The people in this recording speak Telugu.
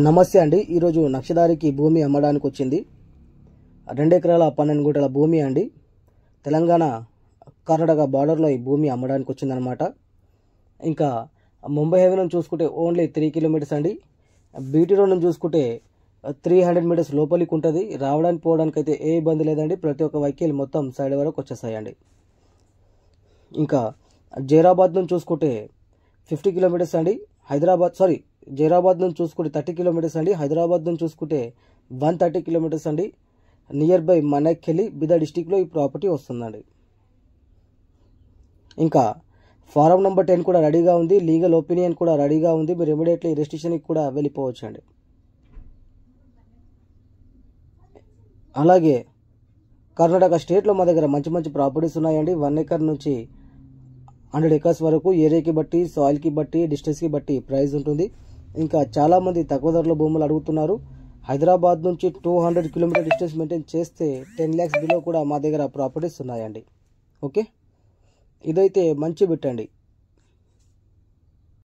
నమస్తే అండి. ఈరోజు నక్షదారికి భూమి అమ్మడానికి వచ్చింది. 2 ఎకరాల 12 గుంటల భూమి అండి. తెలంగాణ కర్ణాటక బార్డర్లో ఈ భూమి అమ్మడానికి వచ్చిందనమాట. ఇంకా ముంబై హైవే నుంచి చూసుకుంటే ఓన్లీ 3 కిలోమీటర్స్ అండి. బీటీ రోడ్ నుంచి చూసుకుంటే 300 మీటర్స్ లోపలికి ఉంటుంది. రావడానికి పోవడానికి అయితే ఏ ఇబ్బంది లేదండి. ప్రతి ఒక్క వెహికల్ మొత్తం సైడ్ వరకు వచ్చేస్తాయండి. ఇంకా జైరాబాద్ నుంచి చూసుకుంటే 50 కిలోమీటర్స్ అండి. జైరాబాద్ నుంచి చూసుకుంటే 30 కిలోమీటర్స్ అండి. హైదరాబాద్ నుంచి చూసుకుంటే 130 కిలోమీటర్స్ అండి. నియర్ బై మనకెళ్ళి బిదా డిస్టిక్లో ఈ ప్రాపర్టీ వస్తుందండి. ఇంకా ఫారం నెంబర్ 10 కూడా రెడీగా ఉంది. లీగల్ ఒపీనియన్ కూడా రెడీగా ఉంది. మీరు ఇమీడియట్లీ రిజిస్ట్రేషన్కి కూడా వెళ్ళిపోవచ్చు అండి. అలాగే కర్ణాటక స్టేట్లో మా దగ్గర మంచి మంచి ప్రాపర్టీస్ ఉన్నాయండి. 1 ఎకర్ నుంచి 100 ఎకర్స్ వరకు ఏరియాకి బట్టి, సాయిల్కి బట్టి, డిస్టెన్స్కి బట్టి ప్రైస్ ఉంటుంది. ఇంకా చాలామంది తక్కువ ధరలో భూములు అడుగుతున్నారు. హైదరాబాద్ నుంచి 200 కిలోమీటర్ డిస్టెన్స్ మెయింటైన్ చేస్తే 10 lakhs బిలో కూడా మా దగ్గర ప్రాపర్టీస్ ఉన్నాయండి. ఓకే, ఇదైతే మంచి బిట్ అండి.